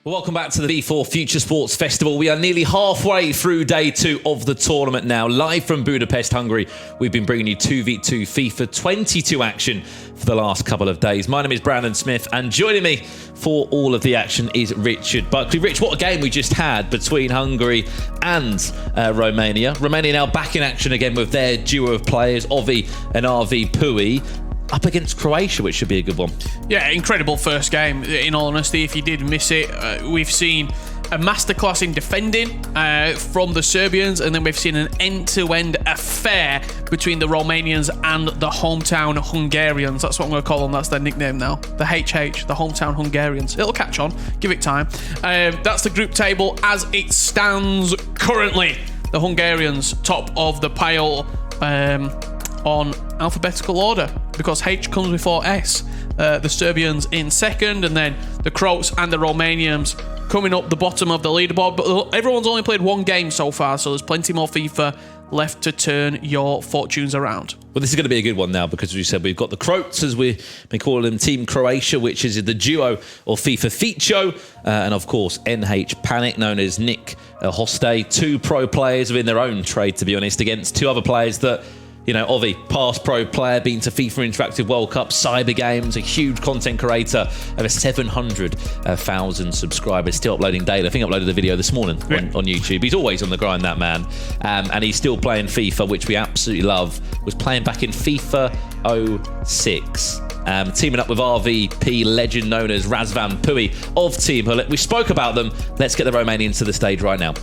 Well, welcome back to the V4 Future Sports Festival. We are nearly halfway through day 2 of the tournament now. Live from Budapest, Hungary, we've been bringing you 2v2 FIFA 22 action for the last couple of days. My name is Brandon Smith, and joining me for all of the action is Richard Buckley. Rich, what a game we just had between Hungary and Romania. Romania now back in action again with their duo of players, Ovi and RV Pui, up against Croatia, which should be a good one. Yeah, incredible first game, in all honesty. If you did miss it, we've seen a masterclass in defending from the Serbians, and then we've seen an end-to-end affair between the Romanians and the hometown Hungarians. That's what I'm going to call them. That's their nickname now. The HH, the hometown Hungarians. It'll catch on. Give it time. That's the group table as it stands currently. The Hungarians top of the pile on alphabetical order, because H comes before S. The Serbians in second, and then the Croats and the Romanians coming up the bottom of the leaderboard. But everyone's only played one game so far, so there's plenty more FIFA left to turn your fortunes around. Well, this is going to be a good one now, because as you said, we've got the Croats, as we've been calling them, Team Croatia, which is the duo of FIFA Ficho, and of course NH Panic, known as Nick Hoste. Two pro players within their own trade, to be honest, against two other players that, you know, Ovi, past pro player, been to FIFA Interactive World Cup, Cyber Games, a huge content creator, over 700,000 subscribers, still uploading daily. I think I uploaded a video this morning on YouTube. He's always on the grind, that man. And he's still playing FIFA, which we absolutely love. Was playing back in FIFA 06. Teaming up with RVP legend known as Razvan Pui of Team Hullet. We spoke about them. Let's get the Romanians to the stage right now.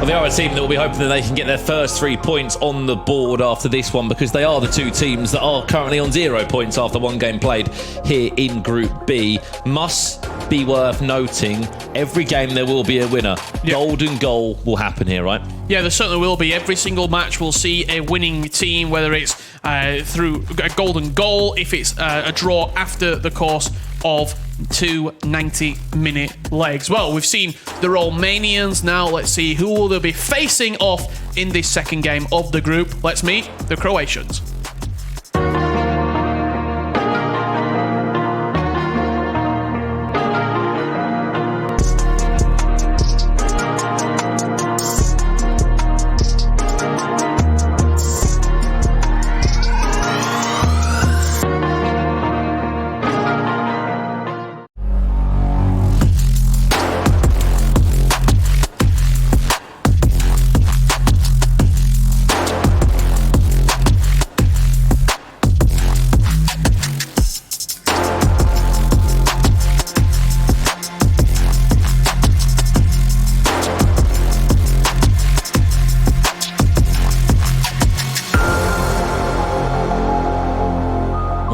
They are a team that will be hoping that they can get their first 3 points on the board after this one, because they are the two teams that are currently on 0 points after one game played here in Group B. Must be worth noting, every game there will be a winner. Yep. Golden goal will happen here, right? Yeah, there certainly will be. Every single match will see a winning team, whether it's through a golden goal, if it's a draw after the course of 2 90-minute legs. Well, we've seen the Romanians. Now let's see who will they be facing off in this second game of the group. Let's meet the Croatians.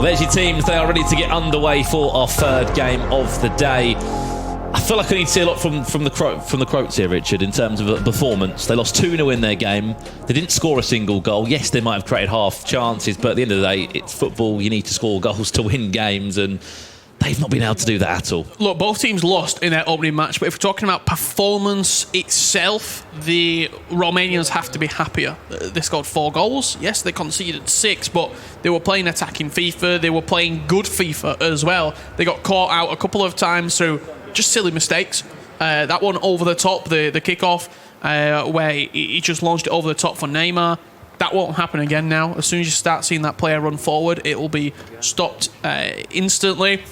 There's your teams. They are ready to get underway for our third game of the day. I feel like I need to see a lot from the Croats here, Richard, in terms of a performance. They lost 2-0 in their game. They didn't score a single goal. Yes, they might have created half chances, but at the end of the day, it's football. You need to score goals to win games, and they've not been able to do that at all. Look, both teams lost in their opening match, but if we're talking about performance itself, the Romanians have to be happier. They scored 4 goals. Yes, they conceded 6, but they were playing attacking FIFA. They were playing good FIFA as well. They got caught out a couple of times through just silly mistakes. That one over the top, the kickoff, where he just launched it over the top for Neymar. That won't happen again now. As soon as you start seeing that player run forward, it will be stopped instantly.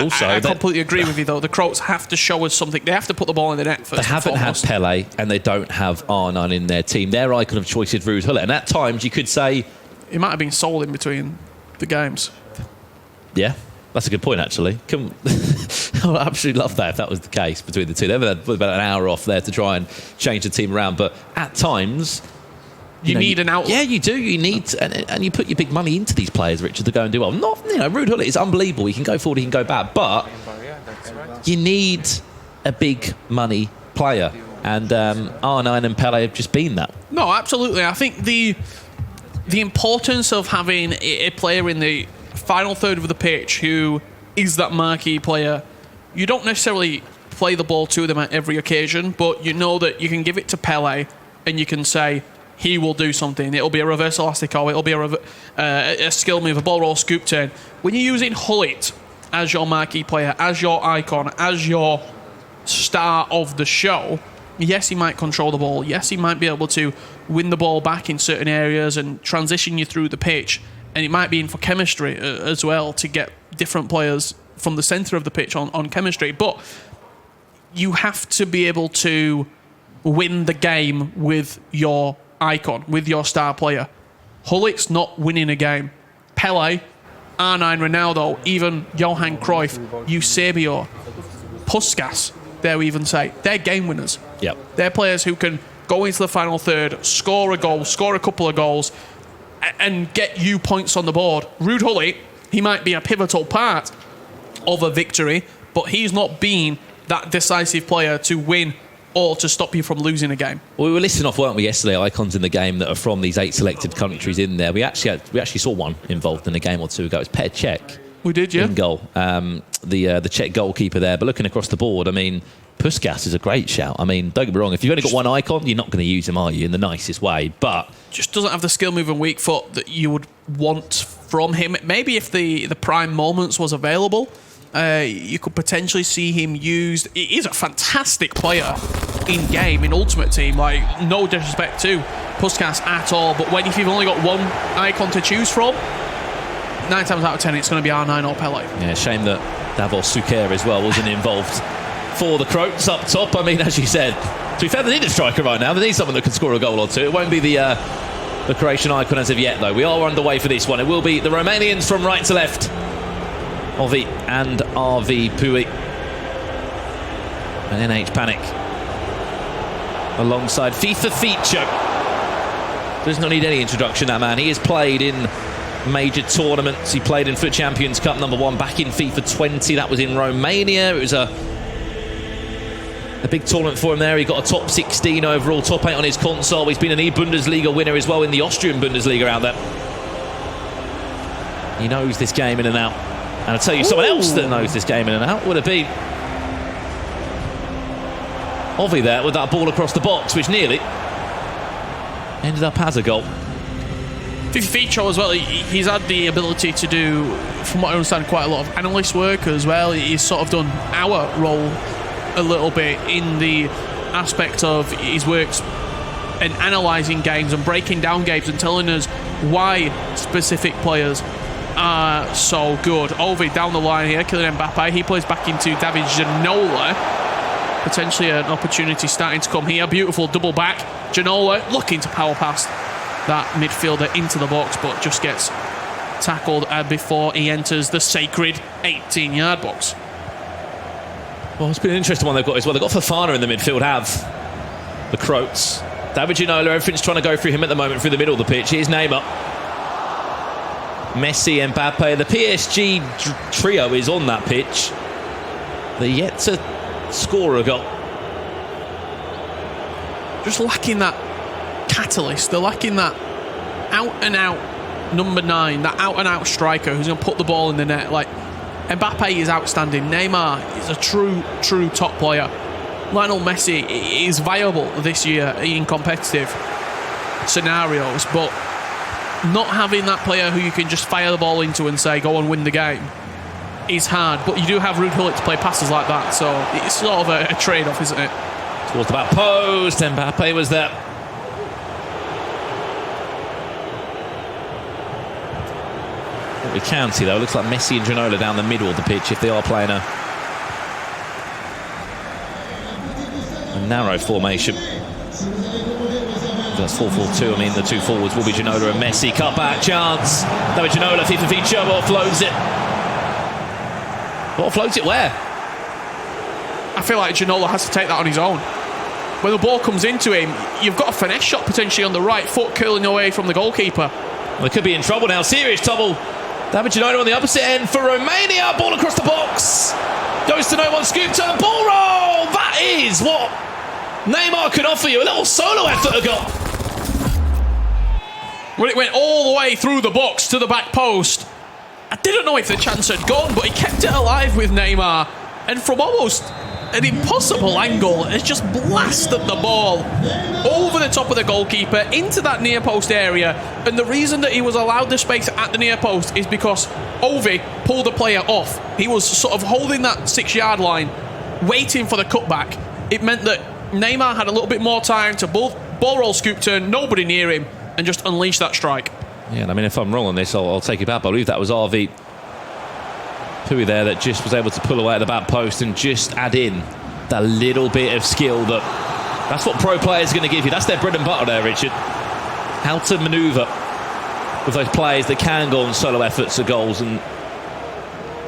Also, I completely agree with you, though. The Croats have to show us something. They have to put the ball in the net first. They haven't had Pele, and they don't have R9 in their team. Their icon of choice is Ruud Gullit. And at times, you could say he might have been sold in between the games. Yeah, that's a good point, actually. I would absolutely love that if that was the case between the two. They've had about an hour off there to try and change the team around. But at times, you need an outlet. Yeah, you do. You need, and you put your big money into these players, Richard, to go and do well. Not, Ruud Gullit is unbelievable. He can go forward, he can go back, but you need a big money player. And R9 and Pele have just been that. No, absolutely. I think the importance of having a player in the final third of the pitch who is that marquee player, you don't necessarily play the ball to them at every occasion, but you know that you can give it to Pele and you can say, he will do something. It'll be a reverse elastico. It'll be a skill move, a ball roll, scoop turn. When you're using Gullit as your marquee player, as your icon, as your star of the show, yes, he might control the ball. Yes, he might be able to win the ball back in certain areas and transition you through the pitch. And it might be in for chemistry as well to get different players from the centre of the pitch on chemistry. But you have to be able to win the game with your icon, with your star player. Gullit's not winning a game. Pele, R9 Ronaldo, even Johan Cruyff, Eusebio, Puskas, dare we even say, they're game winners. Yep. They're players who can go into the final third, score a goal, score a couple of goals, and get you points on the board. Ruud Gullit, he might be a pivotal part of a victory, but he's not been that decisive player to win or to stop you from losing a game. Well, we were listing off, weren't we, yesterday, icons in the game that are from these 8 selected countries in there. We actually saw one involved in a game or two ago. It was Petr Cech. We did, yeah. In goal. The Czech goalkeeper there. But looking across the board, I mean, Puskas is a great shout. I mean, don't get me wrong, if you've only got one icon, you're not going to use him, are you, in the nicest way? But just doesn't have the skill move and weak foot that you would want from him. Maybe if the prime moments was available, you could potentially see him used. He is a fantastic player in game, in Ultimate Team. Like, no disrespect to Puskas at all, but if you've only got one icon to choose from, 9 times out of 10 it's going to be R9 or Pele. Yeah, shame that Davor Suker as well wasn't involved for the Croats up top. I mean, as you said, to be fair, they need a striker right now. They need someone that can score a goal or two. It won't be the Croatian icon as of yet, though. We are underway for this one. It will be the Romanians from right to left. Ovi and RV Pui. And NH Panic alongside FIFA Ficho. Does not need any introduction, that man. He has played in major tournaments. He played in FUT Champions Cup #1 back in FIFA 20. That was in Romania. It was a big tournament for him there. He got a top 16 overall, top 8 on his console. He's been an E-Bundesliga winner as well in the Austrian Bundesliga out there. He knows this game in and out. And I'll tell you, someone else that knows this game in and out would have been Ovi there with that ball across the box, which nearly ended up as a goal. Ficho as well, he's had the ability to do, from what I understand, quite a lot of analyst work as well. He's sort of done our role a little bit in the aspect of his works and analysing games and breaking down games and telling us why specific players are so good. Ovi down the line here, Kylian Mbappe. He plays back into David Ginola. Potentially an opportunity starting to come here. Beautiful double back. Ginola looking to power past that midfielder into the box, but just gets tackled before he enters the sacred 18-yard box. Well, it's been an interesting one they've got as well. They've got Fofana in the midfield, have the Croats. David Ginola, everything's trying to go through him at the moment, through the middle of the pitch. Here's Neymar. Messi, Mbappe. The PSG trio is on that pitch. They're yet to score a goal. Just lacking that catalyst. They're lacking that out-and-out number 9, that out-and-out striker who's going to put the ball in the net. Like, Mbappe is outstanding. Neymar is a true top player. Lionel Messi is viable this year in competitive scenarios, but not having that player who you can just fire the ball into and say, go and win the game, is hard. But you do have Ruud Gullit to play passes like that, so it's sort of a trade-off, isn't it? Towards the back post, Mbappe was there. What we can see, though, it looks like Messi and Ginola down the middle of the pitch if they are playing a narrow formation. That's 4-4-2. I mean, the two forwards will be Ginola and Messi. Cut back chance. David Ginola, FIFA Ficho offloads it. Offloads it where? I feel like Ginola has to take that on his own. When the ball comes into him, you've got a finesse shot potentially on the right foot curling away from the goalkeeper. Well, they could be in trouble now. Serious trouble. David Ginola on the opposite end for Romania. Ball across the box. Goes to no one. Scoop turn. Ball roll. That is what Neymar can offer you. A little solo effort a goal. Well, it went all the way through the box to the back post. I didn't know if the chance had gone, but he kept it alive with Neymar. And from almost an impossible angle, has just blasted the ball over the top of the goalkeeper into that near post area. And the reason that he was allowed the space at the near post is because Ovi pulled the player off. He was sort of holding that 6-yard line, waiting for the cutback. It meant that Neymar had a little bit more time to ball roll, scoop turn, nobody near him, and just unleash that strike. Yeah, and I mean, if I'm wrong on this, I'll take it back. But I believe that was RV Pui there that just was able to pull away at the back post and just add in that little bit of skill that's what pro players are going to give you. That's their bread and butter there, Richard. How to manoeuvre with those players that can go on solo efforts of goals. And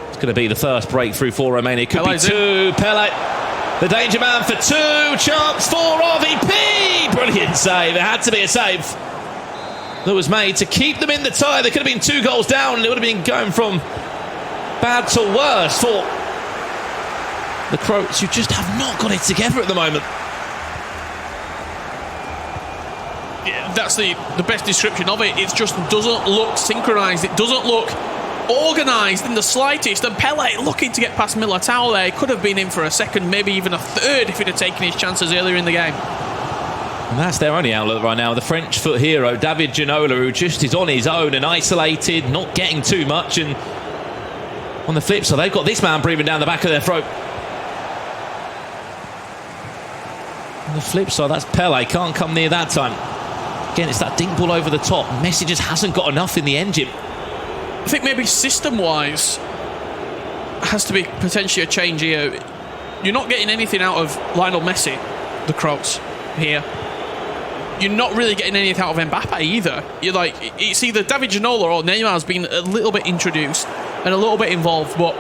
it's going to be the first breakthrough for Romania. It could be two. Pele, the danger man for two. Chance for RVP. Brilliant save. It had to be a save that was made to keep them in the tie. There could have been 2 goals down and it would have been going from bad to worse for the Croats, who just have not got it together at the moment. Yeah, that's the best description of it. It just doesn't look synchronised. It doesn't look organised in the slightest. And Pele looking to get past Militao there. He could have been in for a second, maybe even a third if he'd have taken his chances earlier in the game. And that's their only outlet right now. The French foot hero, David Ginola, who just is on his own and isolated, not getting too much. And on the flip side, they've got this man breathing down the back of their throat. On the flip side, that's Pele. Can't come near that time. Again, it's that dink ball over the top. Messi just hasn't got enough in the engine. I think maybe system-wise has to be potentially a change here. You're not getting anything out of Lionel Messi, the Croats, here. You're not really getting anything out of Mbappe either. You're like, it's either David Ginola or Neymar's been a little bit introduced and a little bit involved, but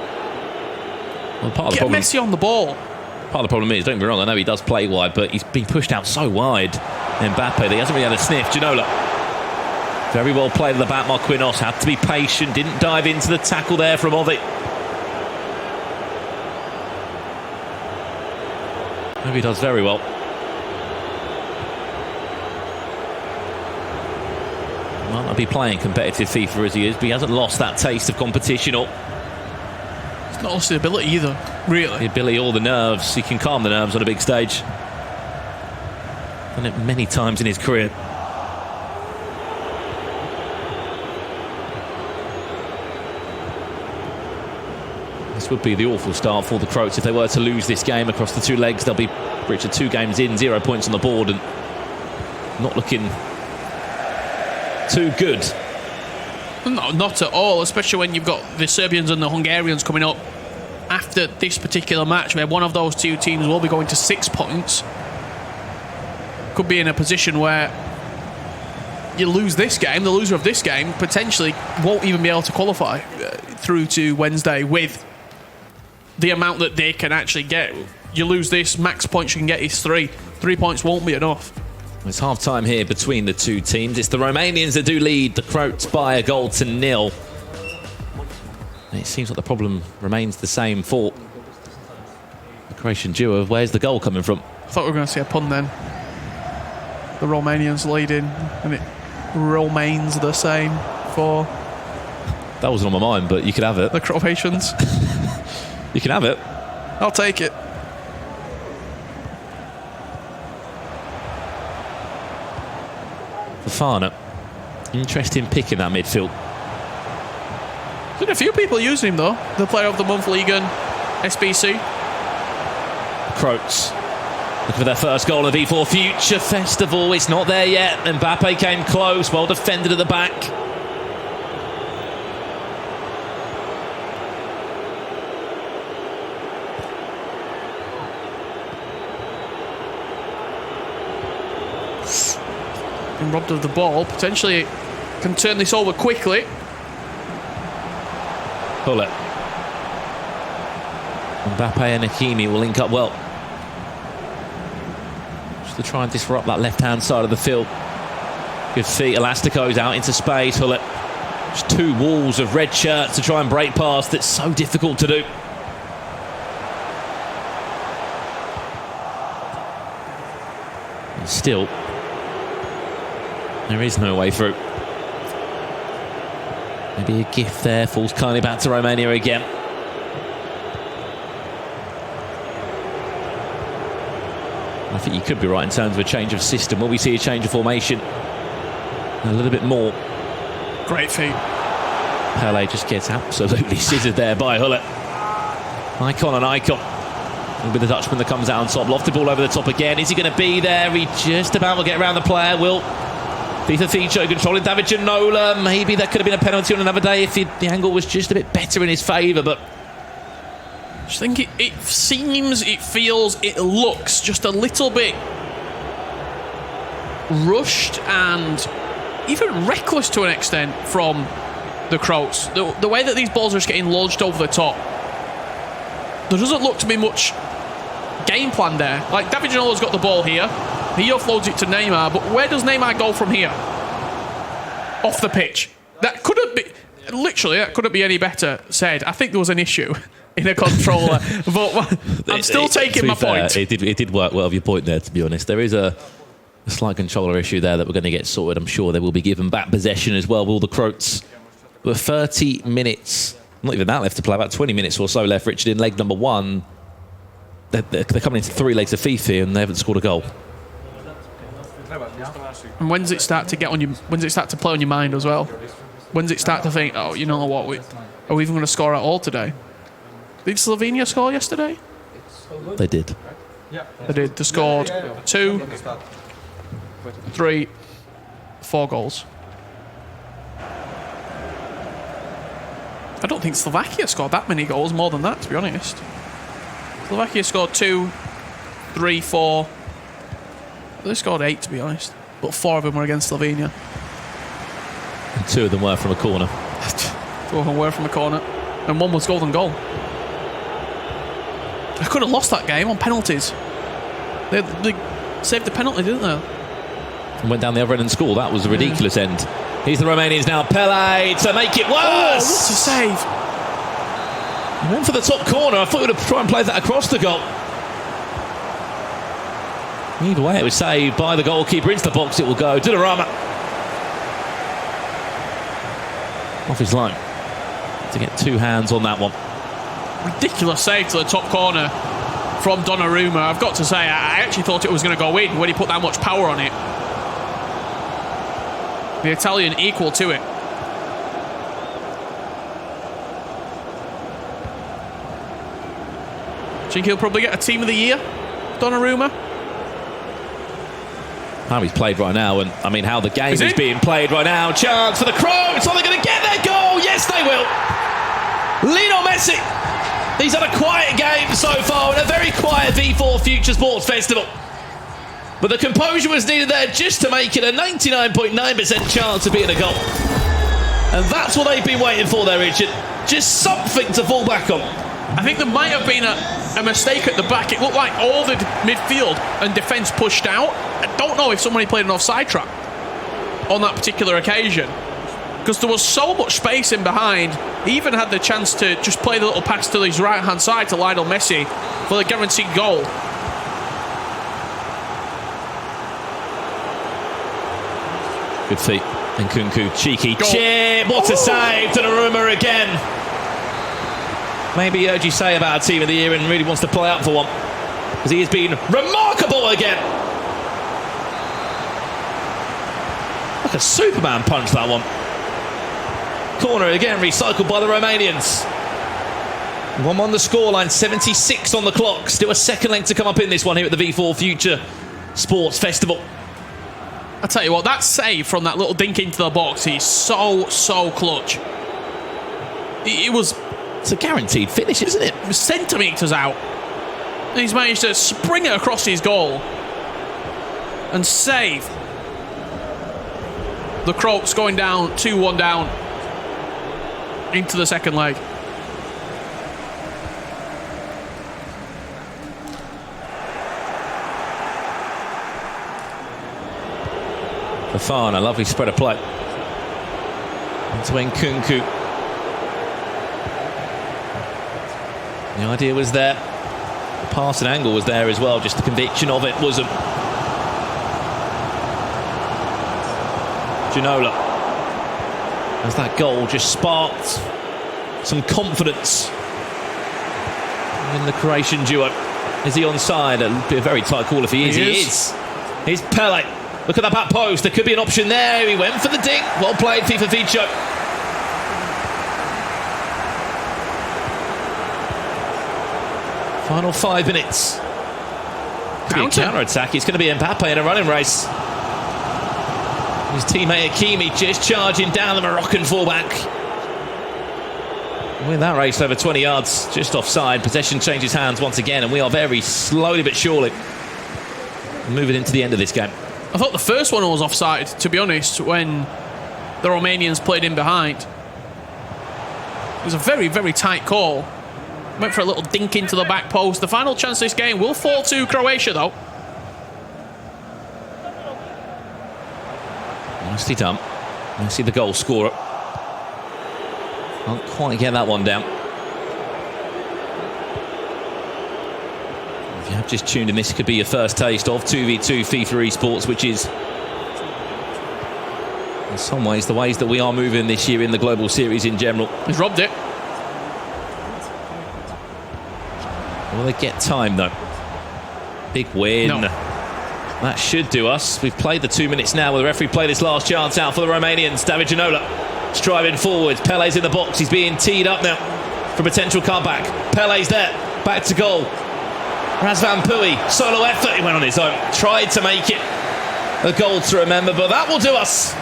get Messi on the ball. Part of the problem is, don't get me wrong, I know he does play wide, but he's been pushed out so wide. Mbappe, that he hasn't really had a sniff. Ginola, very well played at the back. Marquinhos had to be patient, didn't dive into the tackle there from Ovi. Maybe he does very well. Might not be playing competitive FIFA as he is, but he hasn't lost that taste of competition or It's not lost the ability either, really. the ability or the nerves. He can calm the nerves on a big stage. Done it many times in his career. This would be the awful start for the Croats if they were to lose this game across the 2 legs. They'll be, Richard, 2 games in, 0 points on the board, and not looking too good. No, not at all, especially when you've got the Serbians and the Hungarians coming up after this particular match, where one of those 2 teams will be going to 6 points. Could be in a position where you lose this game, the loser of this game potentially won't even be able to qualify through to Wednesday with the amount that they can actually get. You lose this, max points you can get is 3. 3 points won't be enough. It's half-time here between the 2 teams. It's the Romanians that do lead the Croats by a goal to 0. And it seems like the problem remains the same for the Croatian duo. Where's the goal coming from? I thought we were going to see a pun then. The Romanians leading, and it remains the same for... That wasn't on my mind, but you could have it. The Croatians. You can have it. I'll take it. Fofana. Interesting pick in that midfield. There's been a few people using him though. The player of the month league and SBC. Croats looking for their first goal of the V4 Future Festival. It's not there yet. Mbappe came close. Well defended at the back. been robbed of the ball. Potentially can turn this over quickly. Pull it. Mbappe and Hakimi will link up well. Just to try and disrupt that left-hand side of the field. Good feet. Elastico's out into space. Pull it. Just two walls of red shirts to try and break past. It's so difficult to do. And still, there is no way through. Maybe a gift there. Falls kindly back to Romania again. I think you could be right in terms of a change of system. Will we see a change of formation? A little bit more. Great feet. Pele just gets absolutely scissored there by Hullet. Icon on icon. It'll be the Dutchman that comes out on top. Lofted ball over the top again. Is he going to be there? He just about will get around the player. Will. FIFA Ficho controlling David Ginola. Maybe that could have been a penalty on another day if the angle was just a bit better in his favour, but I just think it seems, it feels, it looks just a little bit rushed and even reckless to an extent from the Croats. The way that these balls are just getting lodged over the top, there doesn't look to be much game plan there. Like, David Ginola's got the ball here. He offloads it to Neymar, but where does Neymar go from here? Off the pitch. That couldn't be, literally, that couldn't be any better said. I think there was an issue in a controller, but I'm still taking my point. It did work well with your point there, to be honest. There is a slight controller issue there that we're going to get sorted. I'm sure they will be given back possession as well, will the Croats. But 30 minutes, not even that left to play, about 20 minutes or so left, Richard, in leg number one. They're coming into 3 legs of FIFA and they haven't scored a goal. And when does it start to get on you? When does it start to play on your mind as well? When does it start to think, oh, you know what, are we even going to score at all today? Did Slovenia score yesterday? They did. They did. They scored 2, 3, 4 goals. I don't think Slovakia scored that many goals, more than that, to be honest. Slovakia scored 2, 3, 4. They scored 8, to be honest. But 4 of them were against Slovenia. And 2 of them were from a corner. 2 of them were from a corner. And 1 was golden goal. I could have lost that game on penalties. They saved the penalty, didn't they? And went down the other end and scored. That was a ridiculous end. Here's the Romanians now. Pele to make it worse. Oh, what a save. He went for the top corner. I thought he would have tried and played that across the goal. Either way, it was saved by the goalkeeper. Into the box it will go. Donnarumma. Off his line. To get 2 hands on that one. Ridiculous save to the top corner from Donnarumma. I've got to say, I actually thought it was going to go in when he put that much power on it. The Italian equal to it. Think he'll probably get a team of the year, Donnarumma? How he's played right now, and I mean how the game is being played right now. Chance for the Croats. Are they going to get their goal? Yes, they will. Lionel Messi. He's had a quiet game so far and a very quiet V4 Future Sports Festival. But the composure was needed there just to make it a 99.9% chance of being a goal. And that's what they've been waiting for there, Richard. Just something to fall back on. I think there might have been a mistake at the back. It looked like all the midfield and defence pushed out. I don't know if somebody played an offside trap on that particular occasion, because there was so much space in behind. He even had the chance to just play the little pass to his right-hand side to Lionel Messi for the guaranteed goal. Good feet. And Kunku, cheeky chip. What a save. Donnarumma again. Maybe heard you say about a team of the year and really wants to play up for one, because he has been remarkable again. Like a Superman punch, that one. Corner again, recycled by the Romanians. 1-1 the scoreline, 76 on the clock. Still a second leg to come up in this one here at the V4 Future Sports Festival. I tell you what, that save from that little dink into the box, he's so clutch. It's a guaranteed finish, isn't it? It was centimetres out. And he's managed to spring it across his goal and save. The Croats going down, 2-1 down into the second leg. Fafana, lovely spread of play. Into Nkunku. The idea was there. The passing angle was there as well, just the conviction of it wasn't. Ginola, as that goal just sparked some confidence in the Croatian duo. Is he onside? It'll be a very tight call if he is. He is. Here's Pele. Look at that back post. There could be an option there. He went for the dink. Well played, FIFA Ficho. Final 5 minutes. Could be a counter-attack. It's going to be Mbappe in a running race. His teammate Hakimi just charging down the Moroccan fullback. Win that race over 20 yards, just offside. Possession changes hands once again, and we are very slowly but surely moving into the end of this game. I thought the first one was offside, to be honest, when the Romanians played in behind. It was a very, very tight call. Went for a little dink into the back post. The final chance of this game will fall to Croatia, though. Nicely done. You see the goal scorer. Can't quite get that one down. If you have just tuned in, this could be your first taste of 2v2 FIFA esports, which is in some ways the ways that we are moving this year in the global series in general. He's robbed it. Will they get time though? Big win. No. That should do us. We've played the 2 minutes now. Will the referee play this last chance out for the Romanians? David Ginola striving forwards. Pele's in the box. He's being teed up now for potential comeback. Pele's there. Back to goal. Razvan Pui, solo effort. He went on his own. Tried to make it a goal to remember, but that will do us.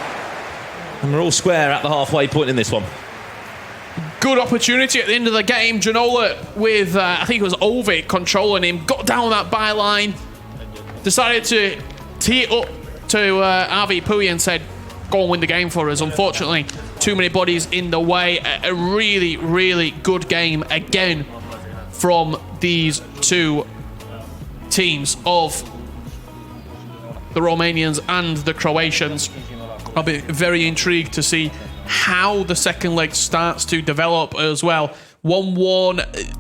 And we're all square at the halfway point in this one. Good opportunity at the end of the game. Ginola with, I think it was Ovid controlling him. Got down that byline. Decided to tee it up to RV Pui and said, go and win the game for us. Unfortunately, too many bodies in the way. A really, really good game again from these two teams of the Romanians and the Croatians. I'll be very intrigued to see how the second leg starts to develop as well. 1-1.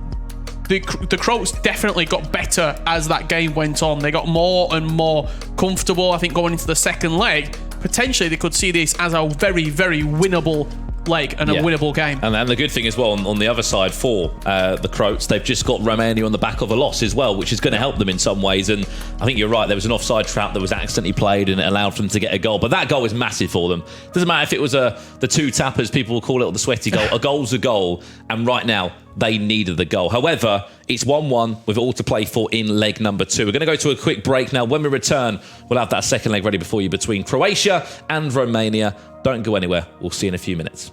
The Croats definitely got better as that game went on. They got more and more comfortable. I think going into the second leg, potentially they could see this as a very, very winnable leg and a winnable game. And the good thing as well on the other side for the Croats, they've just got Romania on the back of a loss as well, which is going to help them in some ways. And I think you're right, there was an offside trap that was accidentally played and it allowed for them to get a goal. But that goal is massive for them. Doesn't matter if it was the two tappers, people will call it, or the sweaty goal. A goal's a goal. And right now, they needed the goal. However, it's 1-1 with all to play for in leg number 2. We're going to go to a quick break now. When we return, we'll have that second leg ready before you between Croatia and Romania. Don't go anywhere. We'll see you in a few minutes.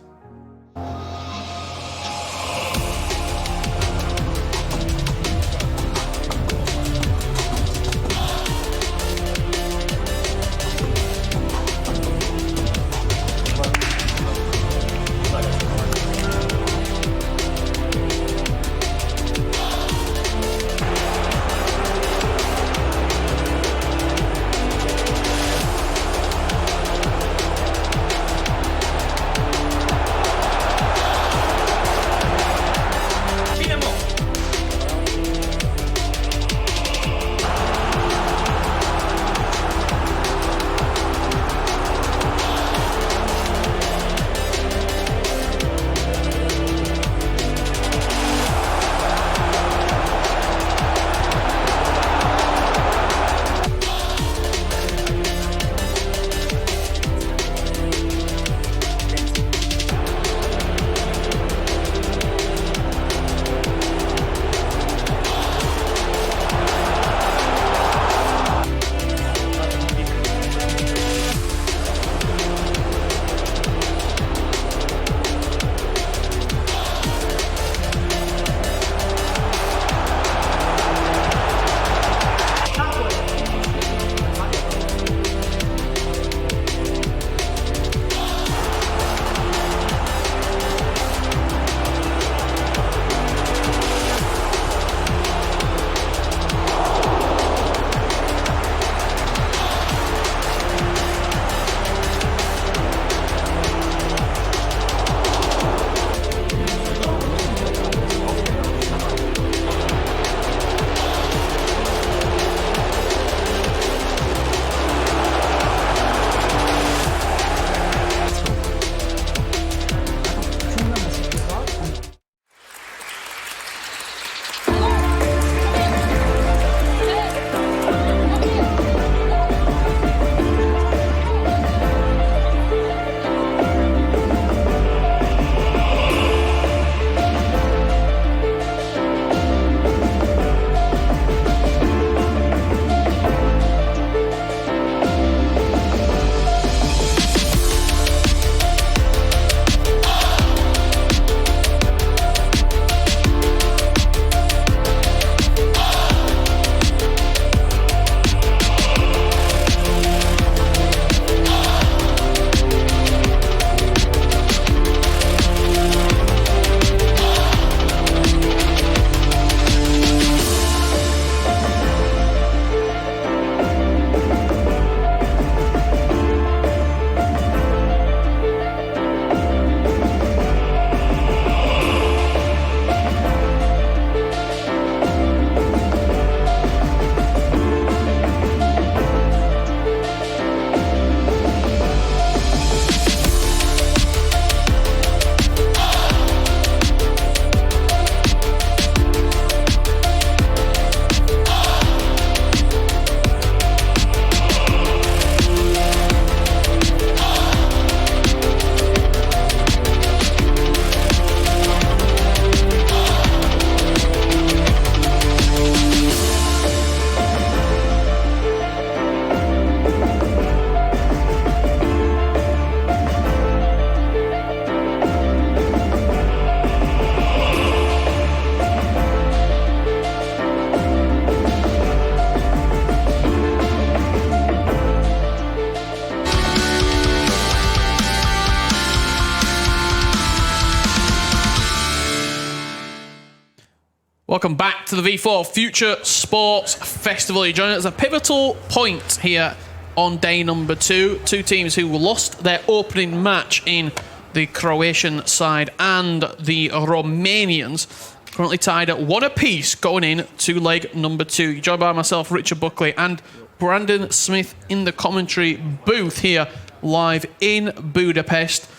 Welcome back to the V4 Future Sports Festival. You're joining us at a pivotal point here on day number 2. Two teams who lost their opening match in the Croatian side and the Romanians, currently tied at 1 apiece going in to leg number 2. You're joined by myself, Richard Buckley, and Brandon Smith in the commentary booth here live in Budapest.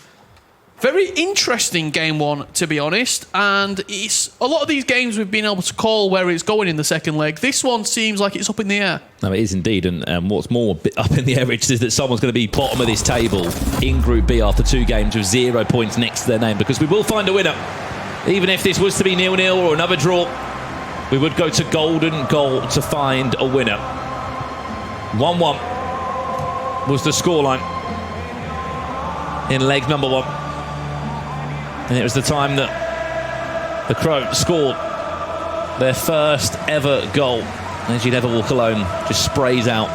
Very interesting game 1, to be honest, and it's a lot of these games we've been able to call where it's going in the second leg. This one seems like it's up in the air. No, it is indeed, and what's more up in the air, Richard, is that someone's going to be bottom of this table in Group B after 2 games with 0 points next to their name, because we will find a winner. Even if this was to be 0-0 or another draw, we would go to golden goal to find a winner. 1-1 was the scoreline in leg number 1. And it was the time that the Croats scored their first ever goal. As you'd ever walk alone, just sprays out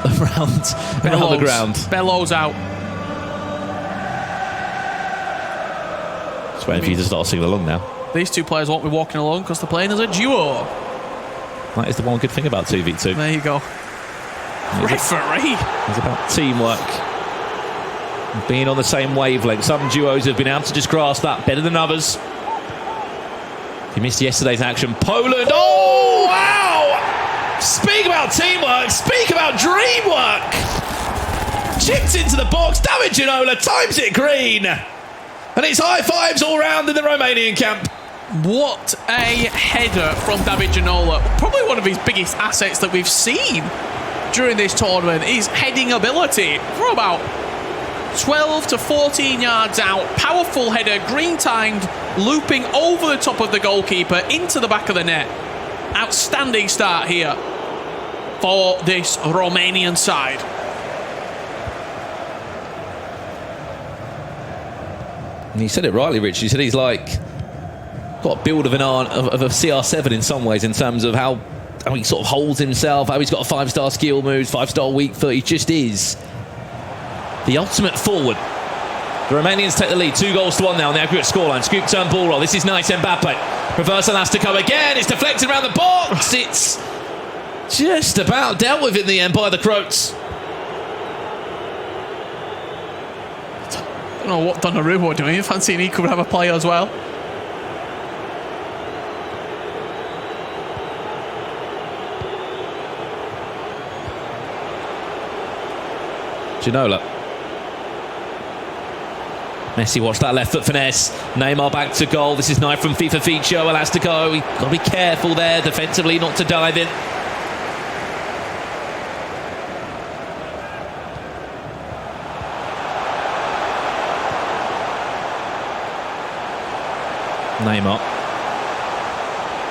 around the ground. Bellows out. Just waiting for you to start singing along now. These two players won't be walking along because they're playing as a duo. That is the one good thing about 2v2. There you go. Referee. It's about teamwork. Being on the same wavelength. Some duos have been able to just grasp that better than others. If you missed yesterday's action, Poland. Oh, wow! Speak about teamwork. Speak about dream work. Chipped into the box. David Ginola times it green. And it's high fives all round in the Romanian camp. What a header from David Ginola. Probably one of his biggest assets that we've seen during this tournament. His heading ability from about 12 to 14 yards out. Powerful header, green timed, looping over the top of the goalkeeper into the back of the net. Outstanding start here for this Romanian side. And you said it rightly, Rich. You said he's like got a build of a CR7 in some ways, in terms of how he sort of holds himself, how he's got a 5-star skill moves, 5-star weak foot. He just is the ultimate forward. The Romanians take the lead, 2-1 now on the aggregate scoreline. Scoop turn ball roll. This is nice. Mbappe. Reverse elastico again. It's deflected around the box. It's just about dealt with in the end by the Croats. I don't know what Donnarumma doing. Fancying he could have a play as well. Ginola. Messi, watch that left foot finesse. Neymar back to goal. This is knife from FIFA Feature. Elastico, we've got to be careful there defensively not to dive in. Neymar.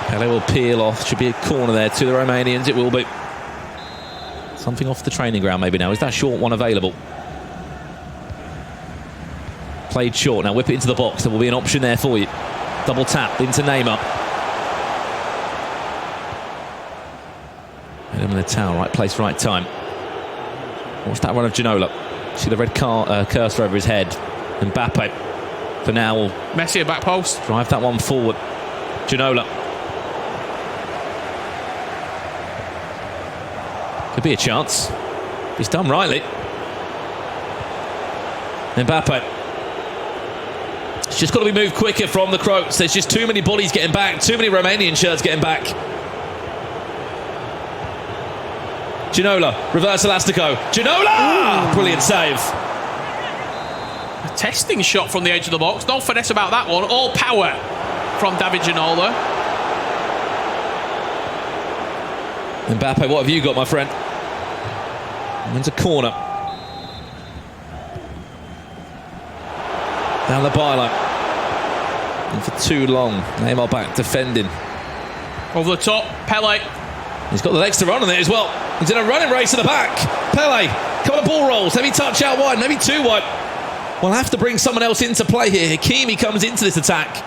Pele will peel off. Should be a corner there to the Romanians. It will be. Something off the training ground maybe now. Is that short one available? Played short. Now whip it into the box. There will be an option there for you. Double tap into Neymar. Hit him in the towel. Right place, right time. Watch that run of Ginola. See the red cursor over his head. Mbappe for now will Messi at back post. Drive that one forward. Ginola. Could be a chance. He's done rightly. Mbappe. It's just got to be moved quicker from the Croats. There's just too many bodies getting back. Too many Romanian shirts getting back. Ginola. Reverse elastico. Ginola! Ooh. Brilliant save. A testing shot from the edge of the box. No finesse about that one. All power from David Ginola. Mbappe, what have you got, my friend? Into corner. Down the byline. And for too long. Neymar back defending. Over the top, Pele. He's got the legs to run on it as well. He's in a running race at the back. Pele, couple of ball rolls. Heavy touch out wide, maybe too wide. We'll have to bring someone else into play here. Hakimi comes into this attack.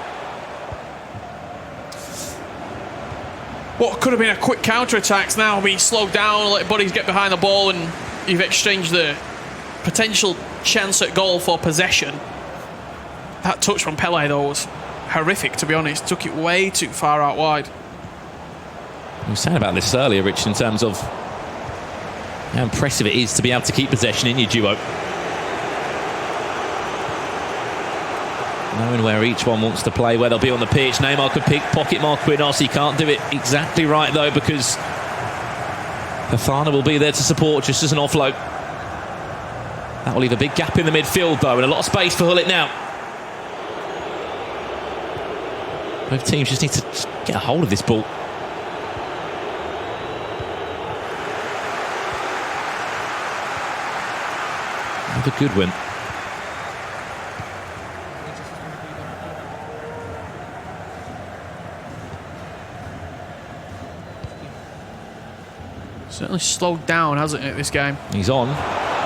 What could have been a quick counter-attack now be slowed down, let bodies get behind the ball, and you've exchanged the potential chance at goal for possession. That touch from Pele, though, was horrific, to be honest. Took it way too far out wide. We were saying about this earlier, Rich, in terms of how impressive it is to be able to keep possession in your duo. Knowing where each one wants to play, where they'll be on the pitch. Neymar could pick pocket Marquinhos. He can't do it exactly right, though, because Fofana will be there to support just as an offload. That will leave a big gap in the midfield, though, and a lot of space for Hullet now. Both teams just need to get a hold of this ball. Another good win. Certainly slowed down, hasn't it, this game? He's on.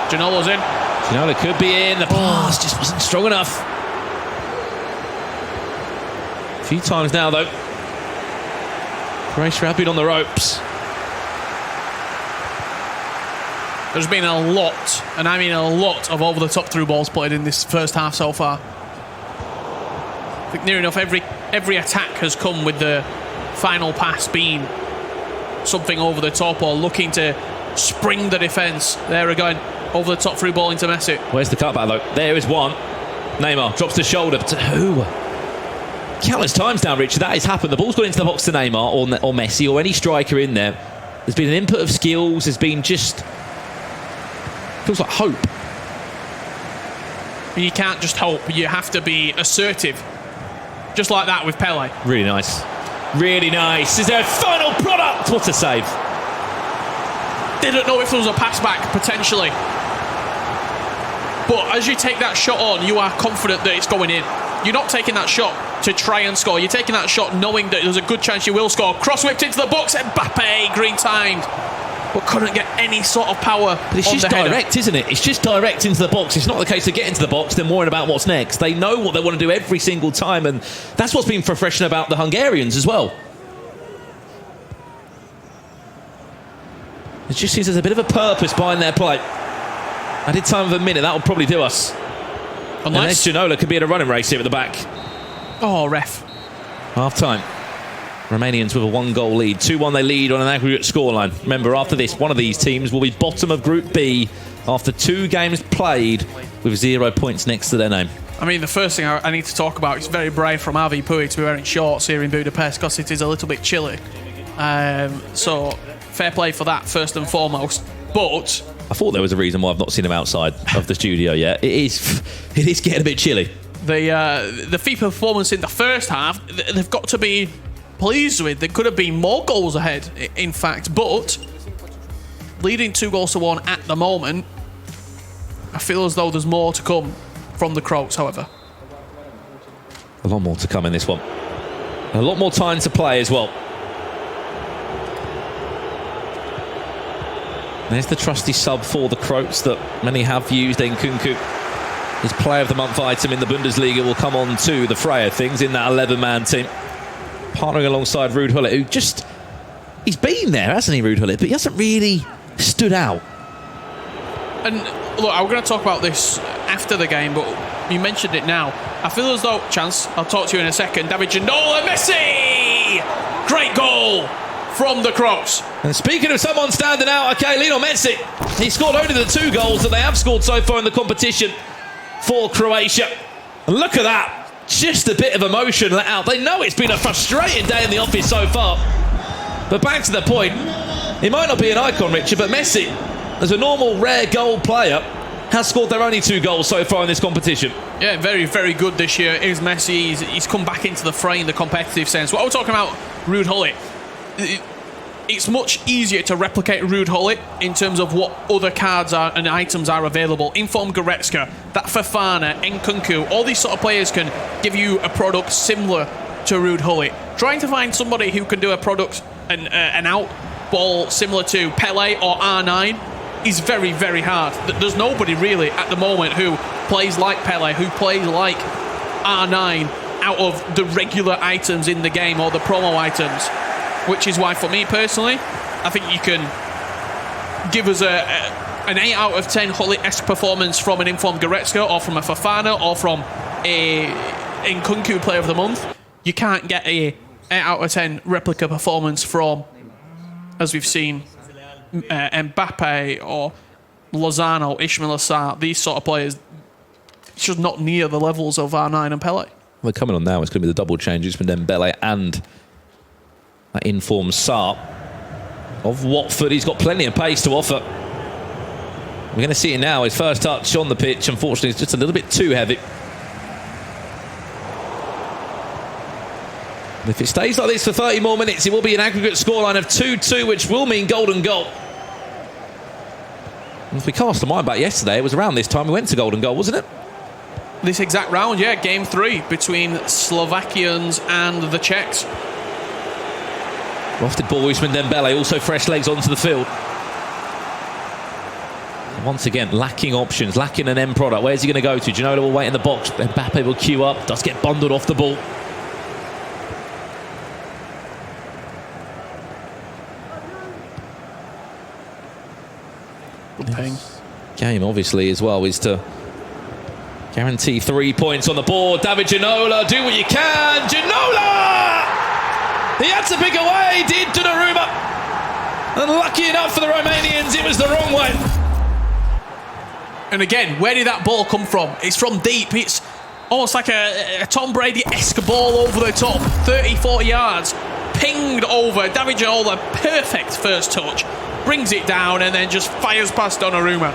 Gianolo's in. Ginola could be in. The pass just wasn't strong enough. A few times now, though. Croatia have been on the ropes. There's been a lot, and I mean a lot, of over-the-top through balls played in this first half so far. I think near enough every attack has come with the final pass being something over the top or looking to spring the defence. There we go, over the top through ball into Messi. Where's the cutback, though? There is one. Neymar drops the shoulder. To who? Countless times now, Richard, that has happened. The ball's gone into the box to Neymar or Messi or any striker in there. There's been an input of skills. There's been just... feels like hope. You can't just hope. You have to be assertive. Just like that with Pele. Really nice. Really nice. Is there a final product? What a save. Didn't know if there was a pass back, potentially. But as you take that shot on, you are confident that it's going in. You're not taking that shot to try and score. You're taking that shot knowing that there's a good chance you will score. Cross-whipped into the box. Mbappe, green timed. But couldn't get any sort of power. But it's just direct, isn't it? It's just direct into the box. It's not the case of getting to the box. They're worried about what's next. They know what they want to do every single time, and that's what's been refreshing about the Hungarians as well. It just seems there's a bit of a purpose behind their play. Added time of a minute, that will probably do us. Unless Ginola could be in a running race here at the back. Oh, ref. Half time. Romanians with a 1-goal lead. 2-1 they lead on an aggregate scoreline. Remember, after this, one of these teams will be bottom of Group B after 2 games played with 0 points next to their name. I mean, the first thing I need to talk about is very brave from Avi Pui to be wearing shorts here in Budapest because it is a little bit chilly. So, fair play for that, first and foremost. But I thought there was a reason why I've not seen him outside of the studio yet. It is getting a bit chilly. The FIFA performance in the first half, they've got to be pleased with. There could have been more goals ahead, in fact, but leading 2-1 at the moment, I feel as though there's more to come from the Croats, however. A lot more to come in this one. A lot more time to play as well. There's the trusty sub for the Croats that many have used. Nkunku, his Player of the Month item in the Bundesliga, will come on to the Freya things in that 11-man team. Partnering alongside Ruud Hullet, who just... he's been there, hasn't he, Ruud Hullet? But he hasn't really stood out. And look, I'm going to talk about this after the game, but you mentioned it now. I feel as though... Chance, I'll talk to you in a second. David Ginola, Messi! Great goal from the Croats. And speaking of someone standing out, okay, Lionel Messi. He scored only the 2 goals that they have scored so far in the competition for Croatia. And look at that. Just a bit of emotion let out. They know it's been a frustrating day in the office so far. But back to the point, he might not be an icon, Richard, but Messi, as a normal rare goal player, has scored their only 2 goals so far in this competition. Yeah, very, very good this year is Messi. He's come back into the fray in the competitive sense. What we're talking about, Ruud Hullet, it's much easier to replicate Ruud Hullet in terms of what other cards are and items are available. Informed Goretzka, that Fofana, Nkunku, all these sort of players can give you a product similar to Ruud Hullet. Trying to find somebody who can do a product, an out ball similar to Pele or R9 is very, very hard. There's nobody really at the moment who plays like Pele, who plays like R9 out of the regular items in the game or the promo items. Which is why, for me personally, I think you can give us an 8 out of 10 Hullet-esque performance from an informed Goretzka or from a Fofana or from a Nkunku Player of the Month. You can't get a 8 out of 10 replica performance from as we've seen Mbappe or Lozano, Ismail Assar, these sort of players, it's just not near the levels of R9 and Pele. Well, coming on now, it's going to be the double change. It's been Dembele and that informed Sarr of Watford. He's got plenty of pace to offer. We're going to see it now. His first touch on the pitch, unfortunately, is just a little bit too heavy. And if it stays like this for 30 more minutes, it will be an aggregate scoreline of 2-2, which will mean golden goal. And if we cast the mind back yesterday, it was around this time we went to golden goal, wasn't it? This exact round, yeah, game 3 between Slovakians and the Czechs. Lofted ball, Ousmane Dembele, also fresh legs onto the field. Once again, lacking options, lacking an end product. Where's he going to go to? Ginola will wait in the box. Mbappe will queue up, does get bundled off the ball. Game, obviously, as well, is to guarantee 3 points on the board. David Ginola, do what you can. Ginola! He had to pick away, did Donnarumma. And lucky enough for the Romanians, it was the wrong way. And again, where did that ball come from? It's from deep. It's almost like a Tom Brady-esque ball over the top. 30, 40 yards. Pinged over. David Ginola, perfect first touch. Brings it down and then just fires past Donnarumma.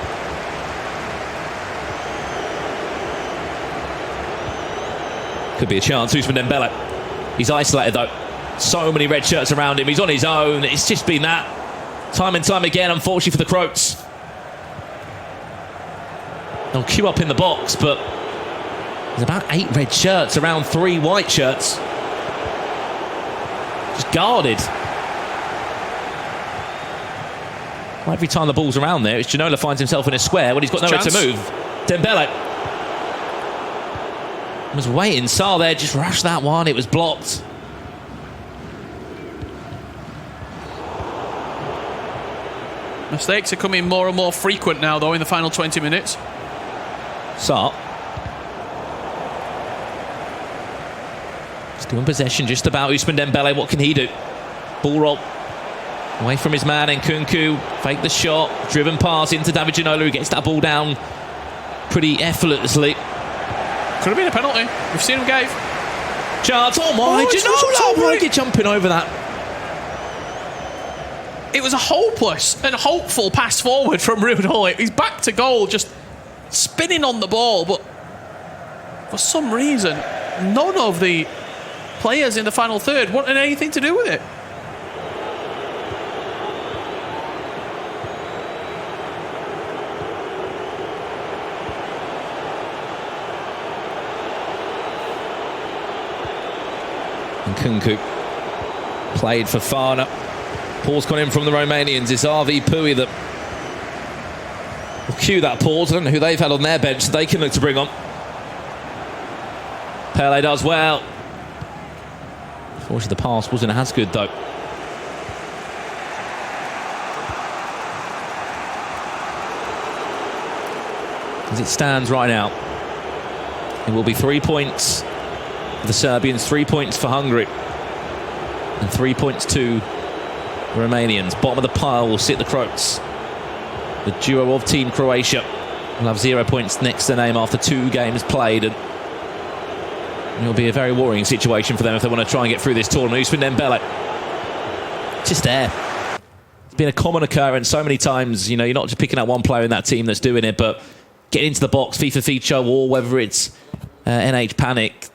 Could be a chance. Ousmane Dembele. He's isolated though. So many red shirts around him. He's on his own. It's just been that. Time and time again, unfortunately for the Croats. They'll queue up in the box, but there's about 8 red shirts around 3 white shirts. Just guarded. Well, every time the ball's around there, it's Ginola finds himself in a square when he's got nowhere to move. Dembele was waiting. Sarr there just rushed that one. It was blocked. Mistakes are coming more and more frequent now, though, in the final 20 minutes. Sarr. Still in possession, just about. Ousmane Dembele, what can he do? Ball roll. Away from his man, and Nkunku fake the shot. Driven pass into David Ginola, who gets that ball down pretty effortlessly. Could have been a penalty. We've seen him gave. Chance. Oh my, Ginola! Why are you jumping over that? It was a hopeless and hopeful pass forward from Ruud. He's back to goal, just spinning on the ball, but for some reason, none of the players in the final third wanted anything to do with it. Nkunku played for Fana. Pause gone in from the Romanians. It's RV Pui that will cue that pause. I don't know who they've had on their bench that they can look to bring on. Pele does well. Unfortunately, the pass wasn't as good though. As it stands right now, it will be 3 points for the Serbians, 3 points for Hungary, and 3 points to the Romanians. Bottom of the pile will sit the Croats. The duo of Team Croatia will have 0 points next to their name after 2 games played, and it'll be a very worrying situation for them if they want to try and get through this tournament. Ousmane Dembele, just there. It's been a common occurrence so many times. You know, you're not just picking out one player in that team that's doing it, but getting into the box, FIFA feature, or whether it's NH Panic,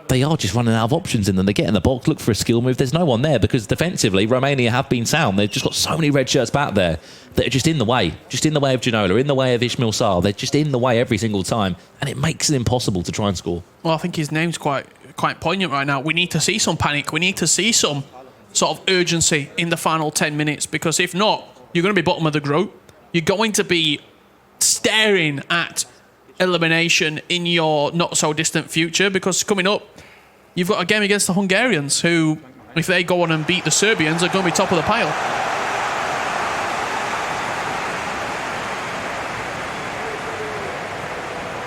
they are just running out of options in them. They get in the box, look for a skill move. There's no one there because defensively, Romania have been sound. They've just got so many red shirts back there that are just in the way. Just in the way of Ginola, in the way of Ismail Sarr. They're just in the way every single time. And it makes it impossible to try and score. Well, I think his name's quite poignant right now. We need to see some panic. We need to see some sort of urgency in the final 10 minutes, because if not, you're going to be bottom of the group. You're going to be staring at elimination in your not-so-distant future, because coming up, you've got a game against the Hungarians, who, if they go on and beat the Serbians, are going to be top of the pile.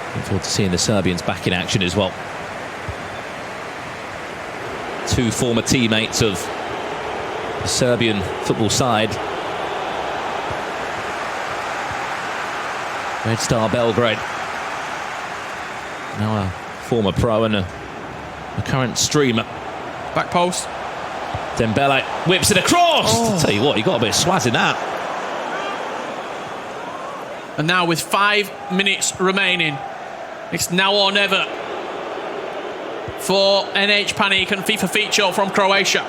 Looking forward to seeing the Serbians back in action as well. 2 former teammates of the Serbian football side. Red Star Belgrade. Now a former pro and a current streamer. Back post. Dembele whips it across. I'll tell you what, he got a bit of swaz in that. And now with 5 minutes remaining, it's now or never for NH Panic and FIFA Feature from Croatia.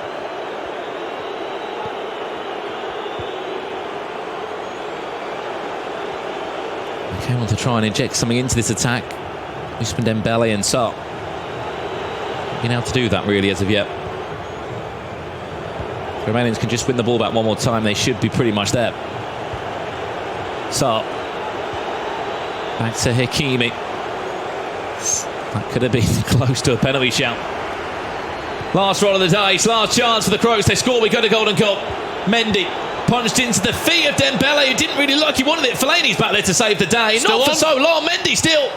Okay, want to try and inject something into this attack. Usman Dembele and Sarr. Been able to do that really as of yet. The Romanians can just win the ball back one more time. They should be pretty much there. Sarr. Back to Hakimi. That could have been close to a penalty shout. Last roll of the dice, last chance for the Croats. They score, we got a golden goal. Mendy punched into the feet of Dembele, who didn't really look. He wanted it. Fellaini's back there to save the day. Still Not for on. so long. Mendy still.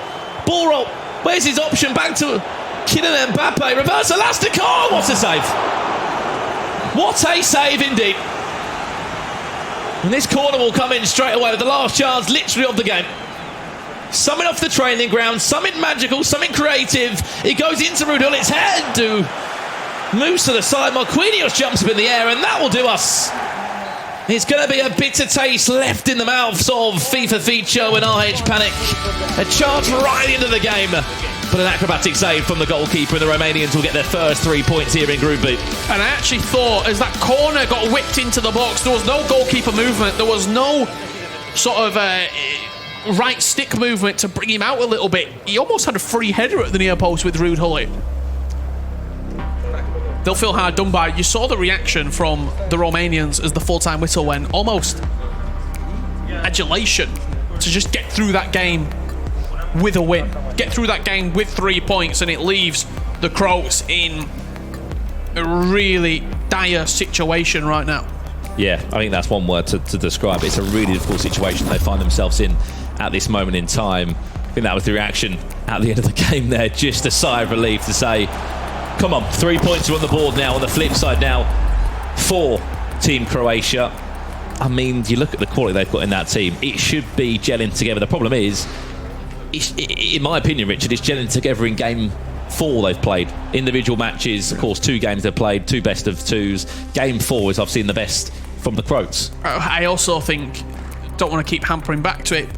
Ball roll. Where's his option? Back to Kylian Mbappe. Reverse elastic. Oh, what a save. What a save indeed. And this corner will come in straight away with the last chance literally of the game. Something off the training ground, something magical, something creative. It goes into Rudolit's head to moves to the side. Marquinhos jumps up in the air, and that will do us. It's going to be a bitter taste left in the mouths of FIFA Feature and RH Panic. A charge right into the game, but an acrobatic save from the goalkeeper, and the Romanians will get their first 3 points here in Group B. And I actually thought as that corner got whipped into the box, there was no goalkeeper movement. There was no sort of right stick movement to bring him out a little bit. He almost had a free header at the near post with Ruud Gullit. They'll feel hard done by. You saw the reaction from the Romanians as the full-time whistle went. Almost adulation to just get through that game with a win. Get through that game with 3 points, and it leaves the Croats in a really dire situation right now. Yeah, I think that's one word to describe it. It's a really difficult situation they find themselves in at this moment in time. I think that was the reaction at the end of the game there. Just a sigh of relief to say, come on, 3 points are on the board now. On the flip side now, for Team Croatia. I mean, you look at the quality they've got in that team. It should be gelling together. The problem is, in my opinion, Richard, it's gelling together in game 4 they've played. Individual matches, of course, 2 games they've played, 2 best of 2s. Game 4 is I've seen the best from the Croats. I also think, don't want to keep hampering back to it,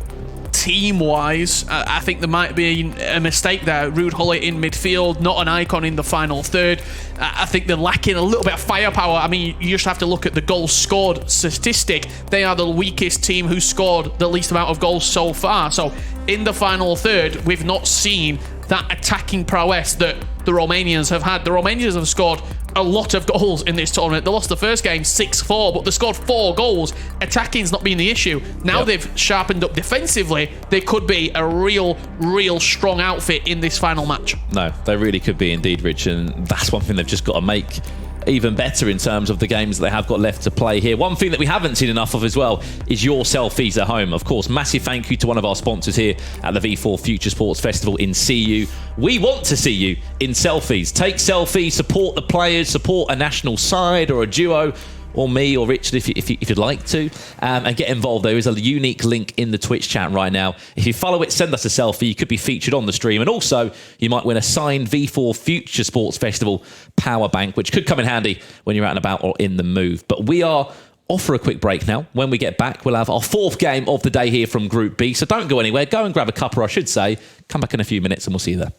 team-wise, I think there might be a mistake there. Ruud Gullit in midfield, not an icon in the final third. I think they're lacking a little bit of firepower. I mean, you just have to look at the goals scored statistic. They are the weakest team who scored the least amount of goals so far. So in the final third, we've not seen that attacking prowess that the Romanians have had. The Romanians have scored a lot of goals in this tournament. They lost the first game 6-4, but they scored 4 goals. Attacking's not been the issue. Now they've sharpened up defensively. They could be a real strong outfit in this final match. No, they really could be indeed, Rich, and that's one thing they've just got to make even better in terms of the games that they have got left to play here. One thing that we haven't seen enough of as well is your selfies at home. Of course, massive thank you to one of our sponsors here at the V4 Future Sports Festival in CU. We want to see you in selfies. Take selfies, support the players, support a national side or a duo, or me or Richard if you'd like to, and get involved. There is a unique link in the Twitch chat right now. If you follow it, send us a selfie. You could be featured on the stream, and also you might win a signed V4 Future Sports Festival power bank, which could come in handy when you're out and about or in the move. But we are off for a quick break now. When we get back, we'll have our 4th game of the day here from Group B, so don't go anywhere. Go and grab a cup, or I should say, come back in a few minutes and we'll see you there.